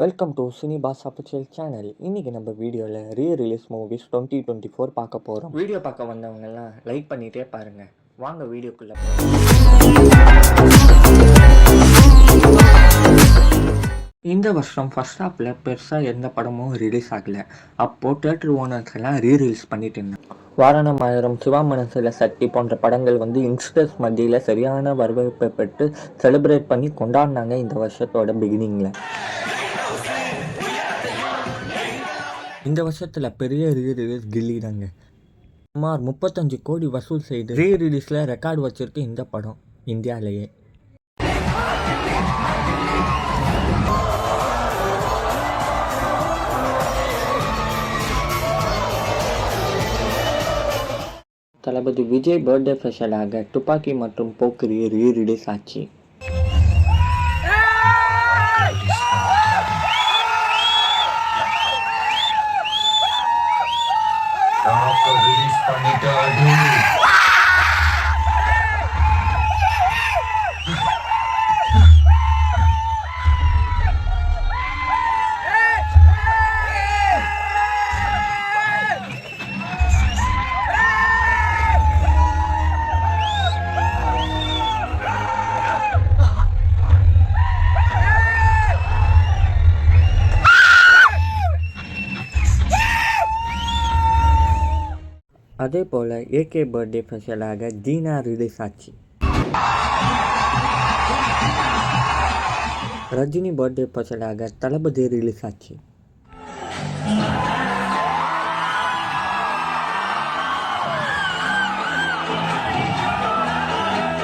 Welcome to சினிபாஸ் official channel. இன்றைக்கி நம்ம வீடியோவில் ரீரிலீஸ் மூவிஸ் 2024 பார்க்க போகிறோம். வீடியோ பார்க்க வந்தவங்கெல்லாம் லைக் பண்ணிகிட்டே பாருங்கள். வாங்க வீடியோக்குள்ளே இந்த வருஷம் ஃபர்ஸ்ட் ஹாஃபில் பெருசாக எந்த படமும் ரிலீஸ் ஆகலை. அப்போது தியேட்டர் ஓனர்ஸ் எல்லாம் ரீரிலீஸ் பண்ணிட்டு இருந்தாங்க. வாரணம் ஆயிரம், சிவா மனசில் சக்தி போன்ற படங்கள் யங்ஸ்டர்ஸ் மத்தியில் சரியான வரவேற்பை பெற்று செலிப்ரேட் பண்ணி கொண்டாடினாங்க இந்த வருஷத்தோட பிகினிங்கில். இந்த வருஷத்தில் பெரிய ரீரிலீஸ் கில்லி தாங்க. சுமார் 35 கோடி வசூல் செய்து ரீரிலீஸில் ரெக்கார்டு வச்சிருக்கு இந்த படம் இந்தியாவிலேயே. தளபதி விஜய் பர்த்டே ஸ்பெஷலாக துப்பாக்கி மற்றும் போக்கிரி ரீரிலீஸ் ஆச்சு. அதே போல் ஏகே பர்த்டே ஸ்பெஷலாக தீனா ரிலீஸ் ஆச்சு. ரஜினி பர்த்டே ஸ்பெஷலாக தளபதி ரிலீஸ் ஆச்சு.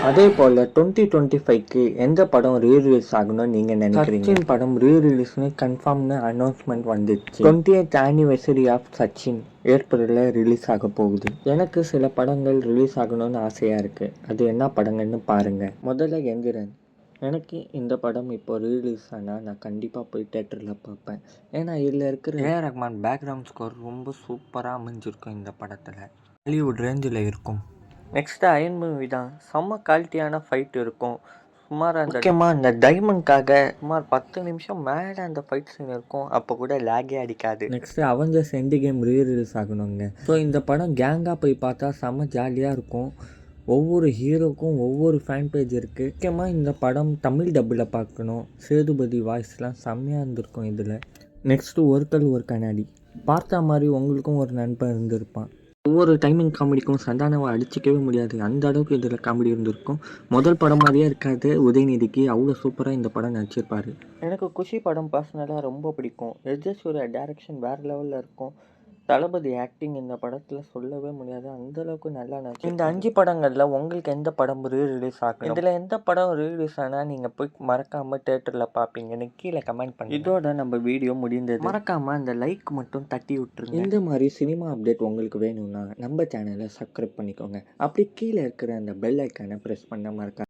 அதே போல் 2025க்கு எந்த படம் ரீரிலீஸ் ஆகணும்னு நீங்கள் நினைக்கிறீங்க? சச்சின் படம் ரீரிலீஸ்னு கன்ஃபார்ம்னு அனௌன்ஸ்மெண்ட் வந்துச்சு. 20th ஆனிவர்சரி ஆஃப் சச்சின் ஏப்ரலில் ரிலீஸ் ஆக போகுது. எனக்கு சில படங்கள் ரிலீஸ் ஆகணும்னு ஆசையாக இருக்குது. அது என்ன படங்கள்னு பாருங்கள். முதல்ல எந்திரன். எனக்கு இந்த படம் இப்போ ரிலீஸ் ஆனால் நான் கண்டிப்பாக போய் தேட்டரில் பார்ப்பேன். ஏன்னா இதில் இருக்கிற ஏஆர் ரஹ்மான் பேக்ரவுண்ட் ஸ்கோர் ரொம்ப சூப்பராக அமைஞ்சிருக்கும். இந்த படத்தில் ஹாலிவுட் ரேஞ்சில் இருக்கும். நெக்ஸ்ட்டு அயன் மூவி தான். செம்ம குவாலிட்டியான ஃபைட் இருக்கும். சுமார் முக்கியமாக அந்த டைமண்ட்காக சுமார் 10 நிமிஷம் மேலே அந்த ஃபைட் சீன் இருக்கும். அப்போ கூட லேகே அடிக்காது. Next avengers end game rerelease ஆகணுங்க. ஸோ இந்த படம் கேங்காக போய் பார்த்தா செம்ம ஜாலியாக இருக்கும். ஒவ்வொரு ஹீரோக்கும் ஒவ்வொரு ஃபேன் பேஜ் இருக்குது. முக்கியமாக இந்த படம் தமிழ் டப்பில் பார்க்கணும். சேதுபதி வாய்ஸ்லாம் செம்மையாக இருந்திருக்கும் இதில். நெக்ஸ்ட்டு ஒருத்தல் ஒரு கண்ணாடி. பார்த்தா மாதிரி உங்களுக்கும் ஒரு நண்பன் இருந்திருப்பான். ஒவ்வொரு டைமிங் காமெடிக்கும் சந்தானாவை அடிச்சிக்கவே முடியாது. அந்த அளவுக்கு இதில் காமெடி இருந்திருக்கும். முதல் படம் மாதிரியே இருக்காது. உதயநிதிக்கு அவ்வளோ சூப்பராக இந்த படம் நடிச்சிருப்பார். எனக்கு குஷி படம் பர்சனலாக ரொம்ப பிடிக்கும். எஜ்ஜஸ்வர டைரக்ஷன் வேறு லெவலில் இருக்கும். தளபதி ஆக்டிங் இந்த படத்தில் சொல்லவே முடியாது. அந்தளவுக்கு நல்லா நடிச்சு. இந்த 5 படங்களில் உங்களுக்கு எந்த படம் ரீரிலீஸ் ஆகும்? இதில் எந்த படம் ரீரிலீஸ் ஆனால் நீங்கள் போய் மறக்காமல் தேட்டரில் பார்ப்பீங்கன்னு கீழே கமெண்ட் பண்ணி. இதோட நம்ம வீடியோ முடிந்தது. மறக்காமல் அந்த லைக் மட்டும் தட்டி விட்டுருங்க. இந்த மாதிரி சினிமா அப்டேட் உங்களுக்கு வேணும்னா நம்ம சேனலை சப்ஸ்கிரைப் பண்ணிக்கோங்க. அப்படி கீழே இருக்கிற அந்த பெல் ஐக்கானை ப்ரெஸ் பண்ண மறக்காம.